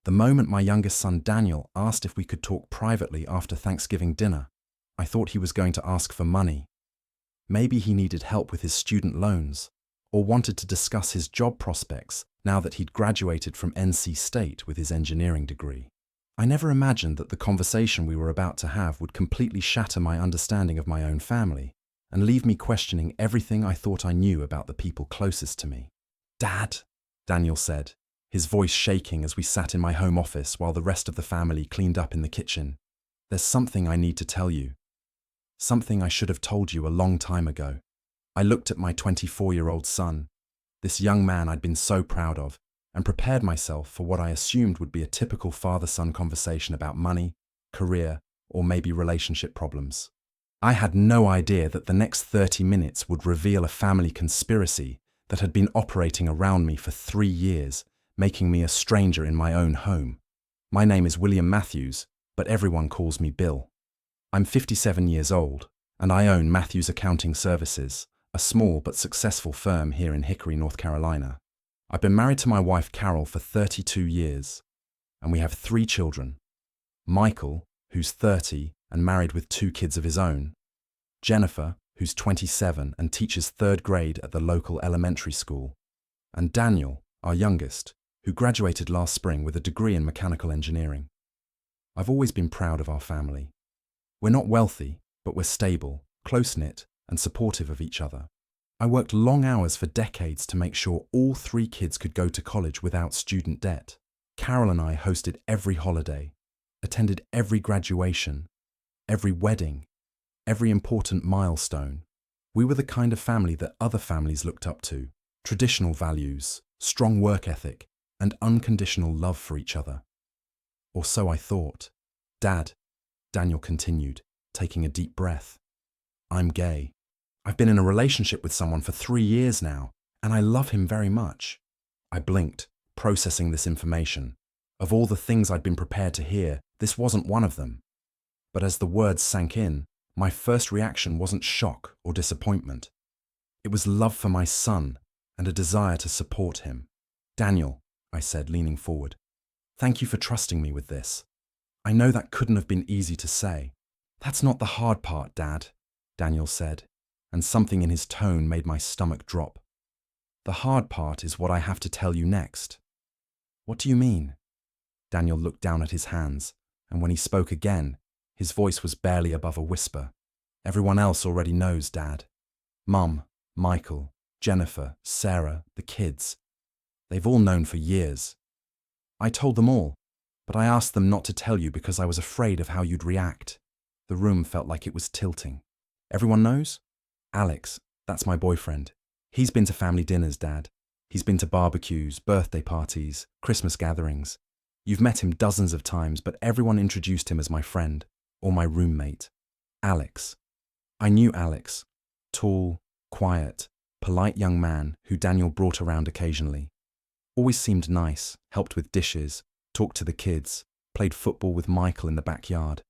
The moment my youngest son Daniel asked if we could talk privately after Thanksgiving dinner, I thought he was going to ask for money. Maybe he needed help with his student loans, or wanted to discuss his job prospects now that he'd graduated from NC State with his engineering degree. I never imagined that the conversation we were about to have would completely shatter my understanding of my own family and leave me questioning everything I thought I knew about the people closest to me. "Dad," Daniel said, his voice shaking as we sat in my home office while the rest of the family cleaned up in the kitchen. "There's something I need to tell you. Something I should have told you a long time ago." I looked at my 24-year-old son, this young man I'd been so proud of, and prepared myself for what I assumed would be a typical father-son conversation about money, career, or maybe relationship problems. I had no idea that the next 30 minutes would reveal a family conspiracy that had been operating around me for 3 years, making me a stranger in my own home. My name is William Matthews, but everyone calls me Bill. I'm 57 years old, and I own Matthews Accounting Services, a small but successful firm here in Hickory, North Carolina. I've been married to my wife Carol for 32 years, and we have 3 children. Michael, who's 30 and married with 2 kids of his own. Jennifer, who's 27 and teaches 3rd grade at the local elementary school. And Daniel, our youngest, who graduated last spring with a degree in mechanical engineering. I've always been proud of our family. We're not wealthy, but we're stable, close-knit, and supportive of each other. I worked long hours for decades to make sure all 3 kids could go to college without student debt. Carol and I hosted every holiday, attended every graduation, every wedding, every important milestone. We were the kind of family that other families looked up to: traditional values, strong work ethic, and unconditional love for each other. Or so I thought. "Dad," Daniel continued, taking a deep breath, "I'm gay. I've been in a relationship with someone for 3 years now, and I love him very much." I blinked, processing this information. Of all the things I'd been prepared to hear, this wasn't one of them. But as the words sank in, my first reaction wasn't shock or disappointment. It was love for my son and a desire to support him. "Daniel," I said, leaning forward, "thank you for trusting me with this. I know that couldn't have been easy to say." "That's not the hard part, Dad," Daniel said, and something in his tone made my stomach drop. "The hard part is what I have to tell you next." "What do you mean?" Daniel looked down at his hands, and when he spoke again, his voice was barely above a whisper. "Everyone else already knows, Dad. Mum, Michael, Jennifer, Sarah, the kids. They've all known for years. I told them all, but I asked them not to tell you because I was afraid of how you'd react." The room felt like it was tilting. "Everyone knows?" "Alex, that's my boyfriend. He's been to family dinners, Dad. He's been to barbecues, birthday parties, Christmas gatherings. You've met him dozens of times, but everyone introduced him as my friend, or my roommate. Alex." I knew Alex. Tall, quiet, polite young man who Daniel brought around occasionally. Always seemed nice, helped with dishes, talked to the kids, played football with Michael in the backyard.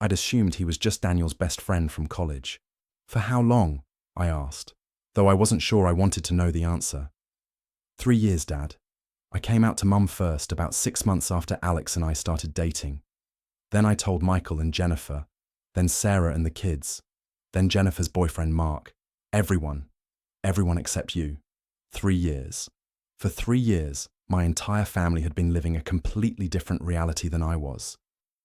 I'd assumed he was just Daniel's best friend from college. "For how long?" I asked, though I wasn't sure I wanted to know the answer. 3 years, Dad. I came out to Mum first about 6 months after Alex and I started dating. Then I told Michael and Jennifer, then Sarah and the kids, then Jennifer's boyfriend Mark. Everyone except you. 3 years. For 3 years, my entire family had been living a completely different reality than I was.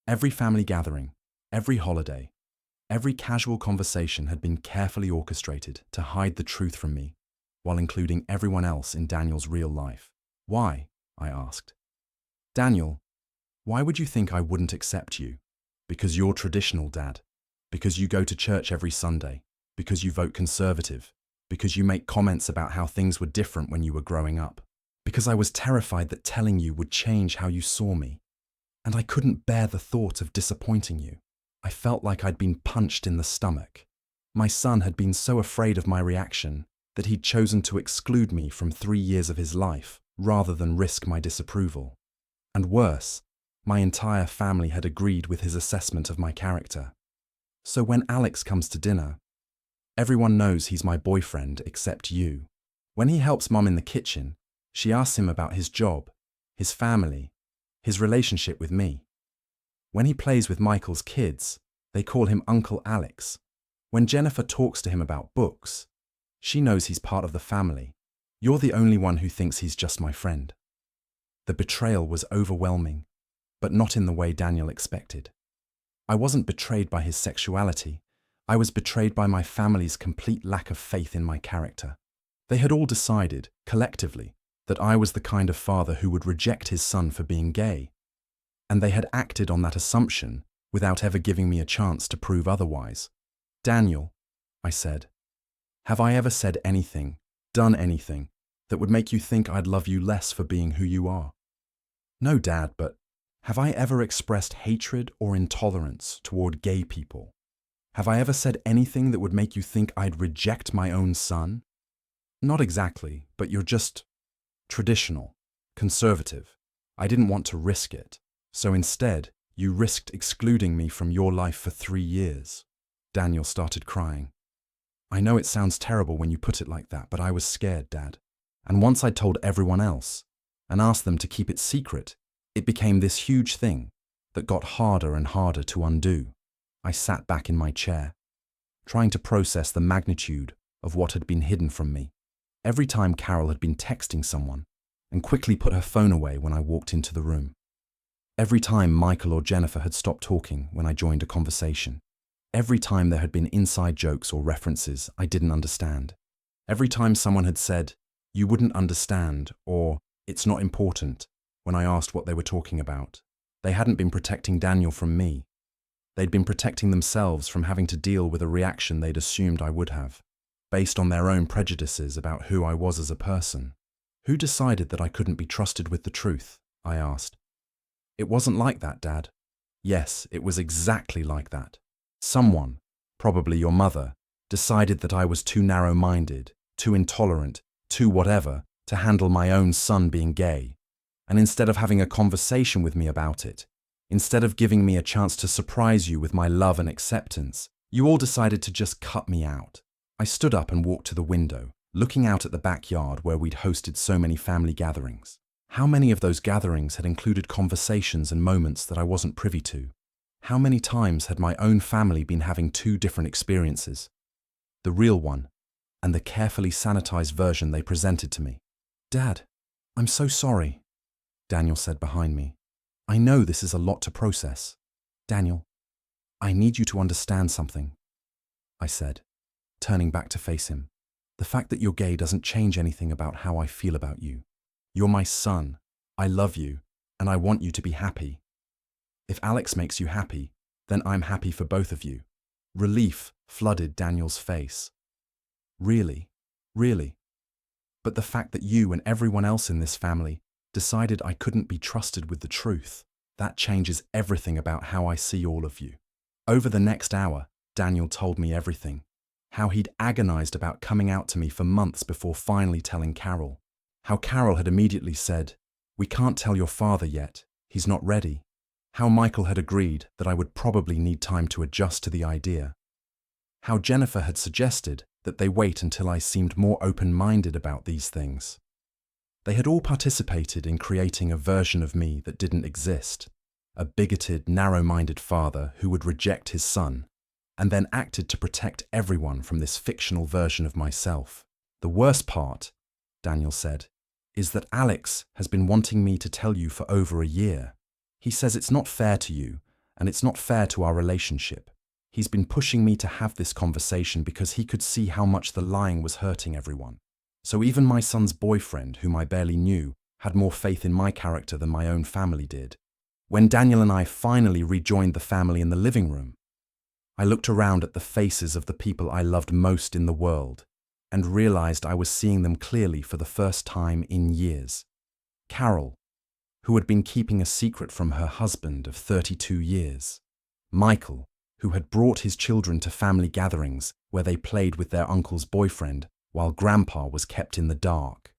Every family gathering, every holiday, every casual conversation had been carefully orchestrated to hide the truth from me, while including everyone else in Daniel's real life. "Why?" I asked. "Daniel, why would you think I wouldn't accept you? Because you're traditional, Dad. Because you go to church every Sunday. Because you vote conservative. Because you make comments about how things were different when you were growing up. Because I was terrified that telling you would change how you saw me. And I couldn't bear the thought of disappointing you. I felt like I'd been punched in the stomach. My son had been so afraid of my reaction that he'd chosen to exclude me from 3 years of his life rather than risk my disapproval. And worse, my entire family had agreed with his assessment of my character. So when Alex comes to dinner, everyone knows he's my boyfriend except you. When he helps Mum in the kitchen, she asks him about his job, his family, his relationship with me. When he plays with Michael's kids, they call him Uncle Alex. When Jennifer talks to him about books, she knows he's part of the family. You're the only one who thinks he's just my friend. The betrayal was overwhelming, but not in the way Daniel expected. I wasn't betrayed by his sexuality. I was betrayed by my family's complete lack of faith in my character. They had all decided, collectively, that I was the kind of father who would reject his son for being gay. And they had acted on that assumption without ever giving me a chance to prove otherwise. Daniel, I said, have I ever said anything, done anything, that would make you think I'd love you less for being who you are? No, Dad, but have I ever expressed hatred or intolerance toward gay people? Have I ever said anything that would make you think I'd reject my own son? Not exactly, but you're just traditional, conservative. I didn't want to risk it, so instead, you risked excluding me from your life for 3 years. Daniel started crying. I know it sounds terrible when you put it like that, but I was scared, Dad. And once I'd told everyone else and asked them to keep it secret, it became this huge thing that got harder and harder to undo. I sat back in my chair, trying to process the magnitude of what had been hidden from me. Every time Carol had been texting someone and quickly put her phone away when I walked into the room. Every time Michael or Jennifer had stopped talking when I joined a conversation. Every time there had been inside jokes or references I didn't understand. Every time someone had said, "You wouldn't understand," or "It's not important," when I asked what they were talking about. They hadn't been protecting Daniel from me. They'd been protecting themselves from having to deal with a reaction they'd assumed I would have, based on their own prejudices about who I was as a person. Who decided that I couldn't be trusted with the truth? I asked. It wasn't like that, Dad. Yes, it was exactly like that. Someone, probably your mother, decided that I was too narrow-minded, too intolerant, too whatever, to handle my own son being gay. And instead of having a conversation with me about it, instead of giving me a chance to surprise you with my love and acceptance, you all decided to just cut me out. I stood up and walked to the window, looking out at the backyard where we'd hosted so many family gatherings. How many of those gatherings had included conversations and moments that I wasn't privy to? How many times had my own family been having 2 different experiences? The real one, and the carefully sanitized version they presented to me. Dad, I'm so sorry, Daniel said behind me. I know this is a lot to process. Daniel, I need you to understand something, I said, turning back to face him. The fact that you're gay doesn't change anything about how I feel about you. You're my son, I love you, and I want you to be happy. If Alex makes you happy, then I'm happy for both of you. Relief flooded Daniel's face. Really? Really? But the fact that you and everyone else in this family decided I couldn't be trusted with the truth, that changes everything about how I see all of you. Over the next hour, Daniel told me everything. How he'd agonized about coming out to me for months before finally telling Carol. How Carol had immediately said, "We can't tell your father yet, he's not ready." How Michael had agreed that I would probably need time to adjust to the idea. How Jennifer had suggested that they wait until I seemed more open-minded about these things. They had all participated in creating a version of me that didn't exist, a bigoted, narrow-minded father who would reject his son, and then acted to protect everyone from this fictional version of myself. The worst part, Daniel said, is that Alex has been wanting me to tell you for over a year. He says it's not fair to you, and it's not fair to our relationship. He's been pushing me to have this conversation because he could see how much the lying was hurting everyone. So even my son's boyfriend, whom I barely knew, had more faith in my character than my own family did. When Daniel and I finally rejoined the family in the living room, I looked around at the faces of the people I loved most in the world and realized I was seeing them clearly for the first time in years. Carol, who had been keeping a secret from her husband of 32 years. Michael, who had brought his children to family gatherings where they played with their uncle's boyfriend while Grandpa was kept in the dark.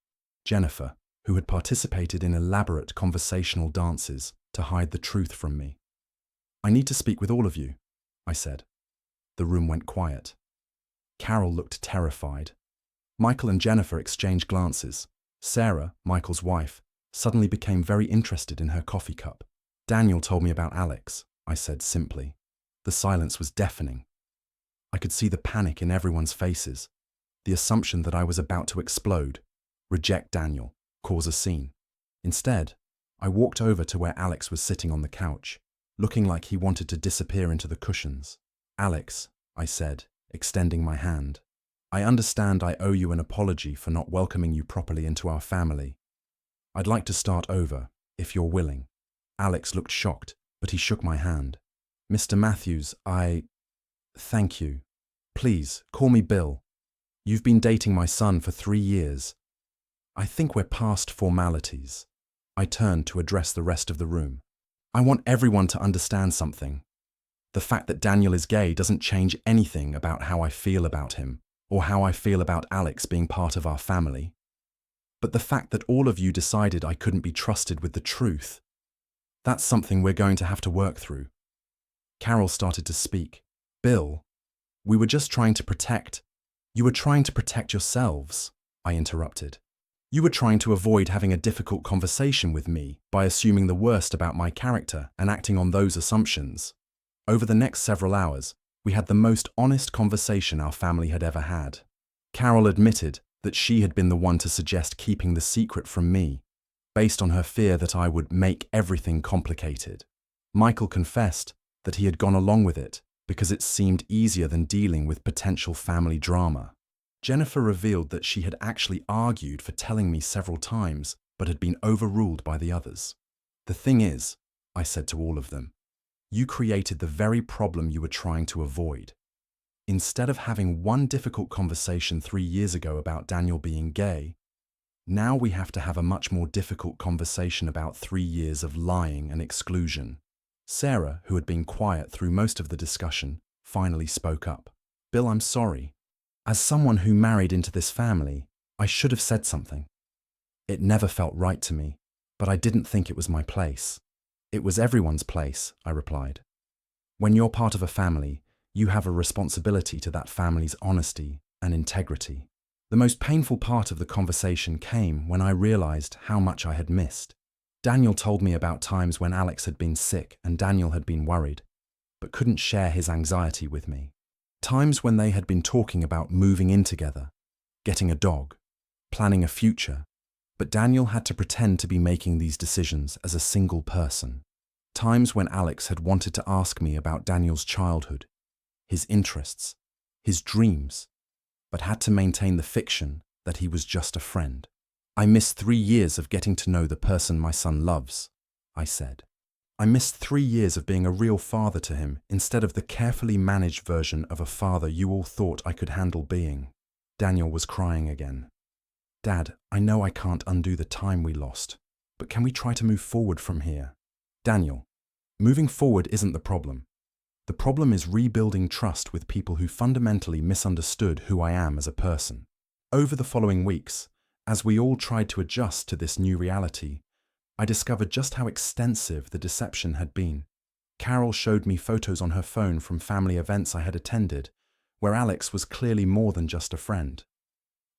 Jennifer, who had participated in elaborate conversational dances to hide the truth from me. I need to speak with all of you, I said. The room went quiet. Carol looked terrified. Michael and Jennifer exchanged glances. Sarah, Michael's wife, suddenly became very interested in her coffee cup. Daniel told me about Alex, I said simply. The silence was deafening. I could see the panic in everyone's faces, the assumption that I was about to explode, reject Daniel, cause a scene. Instead, I walked over to where Alex was sitting on the couch, looking like he wanted to disappear into the cushions. Alex, I said, extending my hand. I understand I owe you an apology for not welcoming you properly into our family. I'd like to start over, if you're willing. Alex looked shocked, but he shook my hand. Mr. Matthews, Thank you. Please, call me Bill. You've been dating my son for 3 years. I think we're past formalities. I turned to address the rest of the room. I want everyone to understand something. The fact that Daniel is gay doesn't change anything about how I feel about him, or how I feel about Alex being part of our family. But the fact that all of you decided I couldn't be trusted with the truth, that's something we're going to have to work through. Carol started to speak. Bill, we were just trying to protect. You were trying to protect yourselves, I interrupted. You were trying to avoid having a difficult conversation with me by assuming the worst about my character and acting on those assumptions. Over the next several hours, we had the most honest conversation our family had ever had. Carol admitted that she had been the one to suggest keeping the secret from me, based on her fear that I would make everything complicated. Michael confessed that he had gone along with it because it seemed easier than dealing with potential family drama. Jennifer revealed that she had actually argued for telling me several times, but had been overruled by the others. The thing is, I said to all of them, you created the very problem you were trying to avoid. Instead of having one difficult conversation 3 years ago about Daniel being gay, now we have to have a much more difficult conversation about 3 years of lying and exclusion. Sarah, who had been quiet through most of the discussion, finally spoke up. Bill, I'm sorry. As someone who married into this family, I should have said something. It never felt right to me, but I didn't think it was my place. It was everyone's place, I replied. When you're part of a family, you have a responsibility to that family's honesty and integrity. The most painful part of the conversation came when I realized how much I had missed. Daniel told me about times when Alex had been sick and Daniel had been worried, but couldn't share his anxiety with me. Times when they had been talking about moving in together, getting a dog, planning a future, but Daniel had to pretend to be making these decisions as a single person. Times when Alex had wanted to ask me about Daniel's childhood, his interests, his dreams, but had to maintain the fiction that he was just a friend. I missed 3 years of getting to know the person my son loves, I said. I missed 3 years of being a real father to him instead of the carefully managed version of a father you all thought I could handle being. Daniel was crying again. Dad, I know I can't undo the time we lost, but can we try to move forward from here? Daniel, moving forward isn't the problem. The problem is rebuilding trust with people who fundamentally misunderstood who I am as a person. Over the following weeks, as we all tried to adjust to this new reality, I discovered just how extensive the deception had been. Carol showed me photos on her phone from family events I had attended, where Alex was clearly more than just a friend.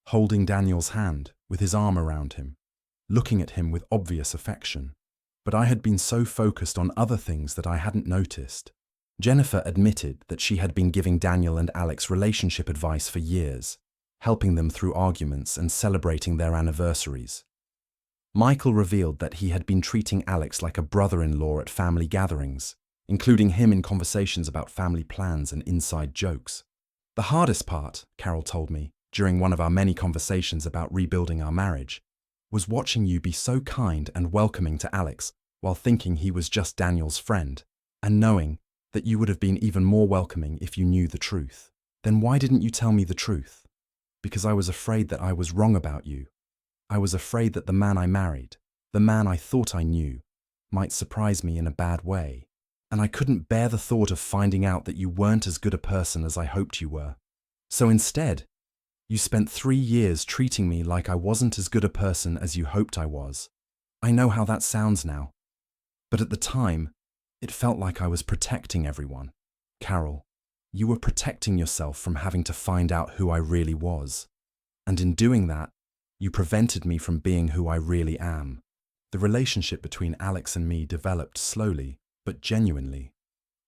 Holding Daniel's hand, with his arm around him, looking at him with obvious affection. But I had been so focused on other things that I hadn't noticed. Jennifer admitted that she had been giving Daniel and Alex relationship advice for years, helping them through arguments and celebrating their anniversaries. Michael revealed that he had been treating Alex like a brother-in-law at family gatherings, including him in conversations about family plans and inside jokes. The hardest part, Carol told me, during one of our many conversations about rebuilding our marriage, was watching you be so kind and welcoming to Alex while thinking he was just Daniel's friend, and knowing that you would have been even more welcoming if you knew the truth. Then why didn't you tell me the truth? Because I was afraid that I was wrong about you. I was afraid that the man I married, the man I thought I knew, might surprise me in a bad way, and I couldn't bear the thought of finding out that you weren't as good a person as I hoped you were. So instead, you spent 3 years treating me like I wasn't as good a person as you hoped I was. I know how that sounds now, but at the time, it felt like I was protecting everyone. Carol, you were protecting yourself from having to find out who I really was, and in doing that, you prevented me from being who I really am. The relationship between Alex and me developed slowly, but genuinely.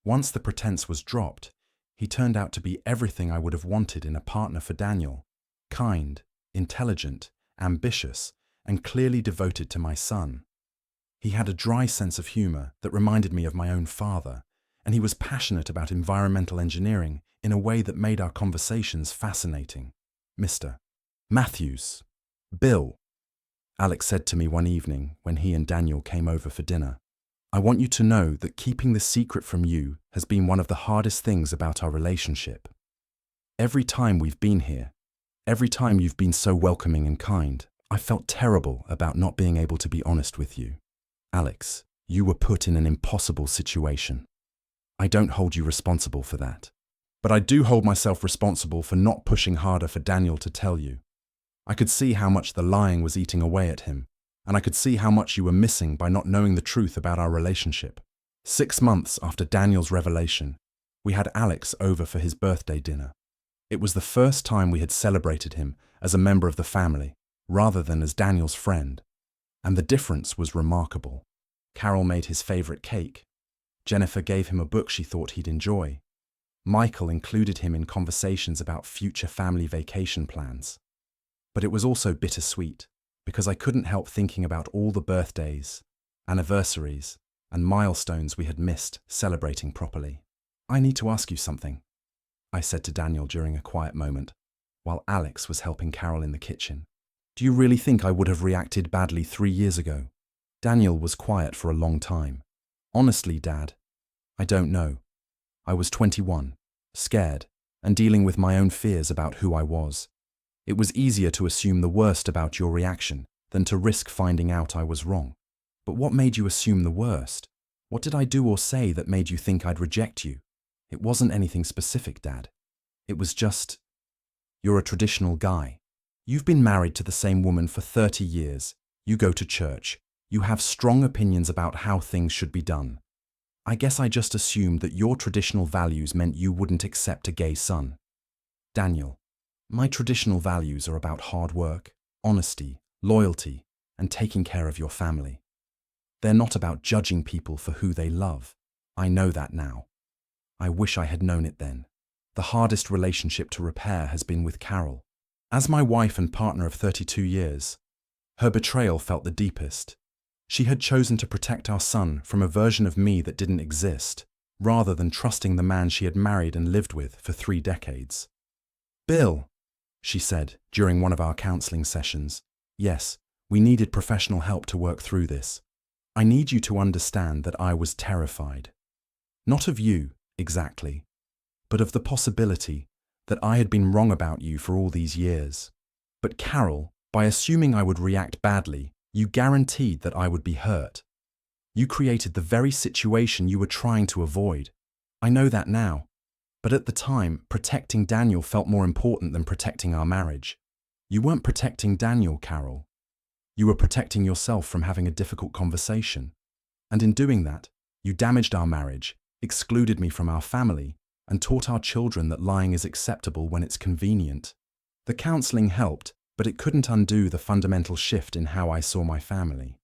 Once the pretense was dropped, he turned out to be everything I would have wanted in a partner for Daniel: kind, intelligent, ambitious, and clearly devoted to my son. He had a dry sense of humor that reminded me of my own father, and he was passionate about environmental engineering in a way that made our conversations fascinating. "Mr. Matthews, Bill," Alex said to me one evening when he and Daniel came over for dinner, "I want you to know that keeping this secret from you has been one of the hardest things about our relationship. Every time we've been here, every time you've been so welcoming and kind, I felt terrible about not being able to be honest with you. Alex, you were put in an impossible situation. I don't hold you responsible for that. But I do hold myself responsible for not pushing harder for Daniel to tell you. I could see how much the lying was eating away at him, and I could see how much you were missing by not knowing the truth about our relationship. 6 months after Daniel's revelation, we had Alex over for his birthday dinner. It was the first time we had celebrated him as a member of the family, rather than as Daniel's friend. And the difference was remarkable. Carol made his favorite cake. Jennifer gave him a book she thought he'd enjoy. Michael included him in conversations about future family vacation plans. But it was also bittersweet, because I couldn't help thinking about all the birthdays, anniversaries, and milestones we had missed celebrating properly. "I need to ask you something," I said to Daniel during a quiet moment, while Alex was helping Carol in the kitchen. "Do you really think I would have reacted badly 3 years ago?" Daniel was quiet for a long time. "Honestly, Dad, I don't know. I was 21, scared, and dealing with my own fears about who I was. It was easier to assume the worst about your reaction than to risk finding out I was wrong. But what made you assume the worst? What did I do or say that made you think I'd reject you? It wasn't anything specific, Dad. It was just, you're a traditional guy. You've been married to the same woman for 30 years. You go to church. You have strong opinions about how things should be done. I guess I just assumed that your traditional values meant you wouldn't accept a gay son. Daniel, my traditional values are about hard work, honesty, loyalty, and taking care of your family. They're not about judging people for who they love. I know that now. I wish I had known it then. The hardest relationship to repair has been with Carol. As my wife and partner of 32 years, her betrayal felt the deepest. She had chosen to protect our son from a version of me that didn't exist, rather than trusting the man she had married and lived with for 3 decades. "Bill," she said during one of our counseling sessions, "yes, we needed professional help to work through this. I need you to understand that I was terrified. Not of you, exactly, but of the possibility that I had been wrong about you for all these years. But Carol, by assuming I would react badly, you guaranteed that I would be hurt. You created the very situation you were trying to avoid. I know that now. But at the time, protecting Daniel felt more important than protecting our marriage. You weren't protecting Daniel, Carol. You were protecting yourself from having a difficult conversation. And in doing that, you damaged our marriage, excluded me from our family, and taught our children that lying is acceptable when it's convenient. The counseling helped, but it couldn't undo the fundamental shift in how I saw my family.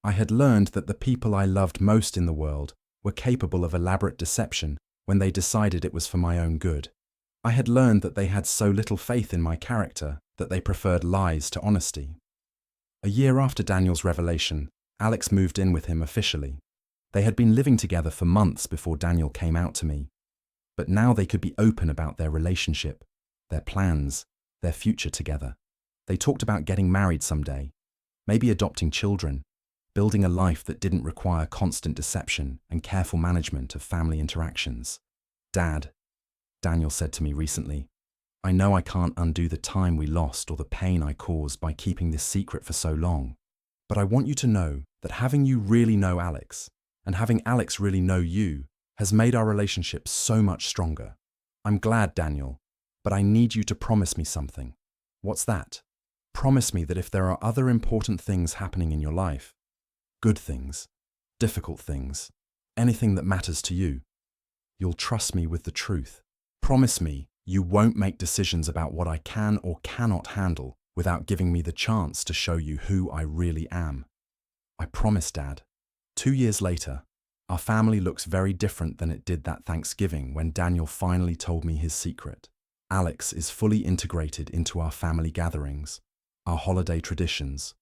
I had learned that the people I loved most in the world were capable of elaborate deception when they decided it was for my own good. I had learned that they had so little faith in my character that they preferred lies to honesty. A year after Daniel's revelation, Alex moved in with him officially. They had been living together for months before Daniel came out to me. But now they could be open about their relationship, their plans, their future together. They talked about getting married someday, maybe adopting children, building a life that didn't require constant deception and careful management of family interactions. "Dad," Daniel said to me recently, "I know I can't undo the time we lost or the pain I caused by keeping this secret for so long, but I want you to know that having you really know Alex, and having Alex really know you, has made our relationship so much stronger. I'm glad, Daniel, but I need you to promise me something." "What's that?" "Promise me that if there are other important things happening in your life, good things, difficult things, anything that matters to you, you'll trust me with the truth. Promise me you won't make decisions about what I can or cannot handle without giving me the chance to show you who I really am." I promise, Dad. 2 years later, our family looks very different than it did that Thanksgiving when Daniel finally told me his secret. Alex is fully integrated into our family gatherings, our holiday traditions,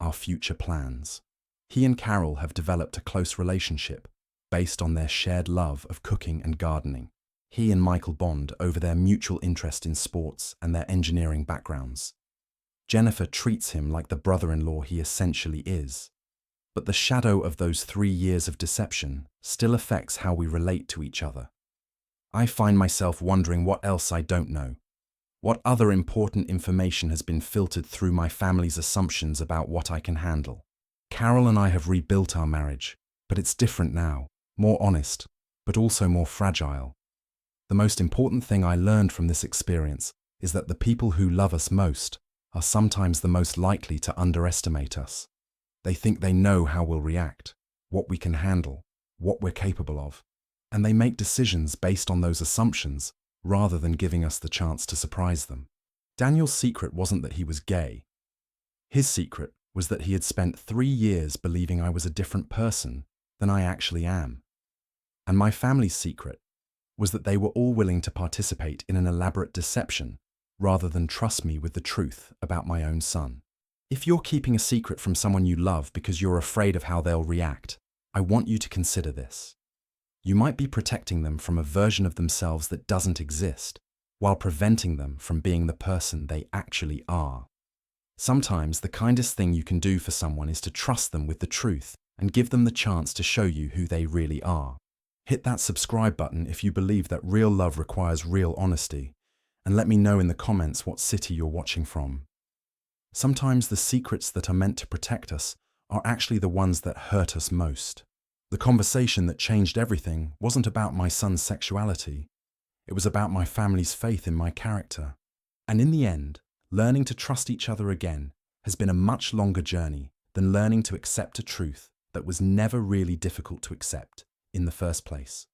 our future plans. He and Carol have developed a close relationship based on their shared love of cooking and gardening. He and Michael bond over their mutual interest in sports and their engineering backgrounds. Jennifer treats him like the brother-in-law he essentially is. But the shadow of those 3 years of deception still affects how we relate to each other. I find myself wondering what else I don't know. What other important information has been filtered through my family's assumptions about what I can handle? Carol and I have rebuilt our marriage, but it's different now, more honest, but also more fragile. The most important thing I learned from this experience is that the people who love us most are sometimes the most likely to underestimate us. They think they know how we'll react, what we can handle, what we're capable of, and they make decisions based on those assumptions rather than giving us the chance to surprise them. Daniel's secret wasn't that he was gay. His secret was that he had spent 3 years believing I was a different person than I actually am. And my family's secret was that they were all willing to participate in an elaborate deception rather than trust me with the truth about my own son. If you're keeping a secret from someone you love because you're afraid of how they'll react, I want you to consider this. You might be protecting them from a version of themselves that doesn't exist, while preventing them from being the person they actually are. Sometimes the kindest thing you can do for someone is to trust them with the truth and give them the chance to show you who they really are. Hit that subscribe button if you believe that real love requires real honesty, and let me know in the comments what city you're watching from. Sometimes the secrets that are meant to protect us are actually the ones that hurt us most. The conversation that changed everything wasn't about my son's sexuality. It was about my family's faith in my character. And in the end, learning to trust each other again has been a much longer journey than learning to accept a truth that was never really difficult to accept in the first place.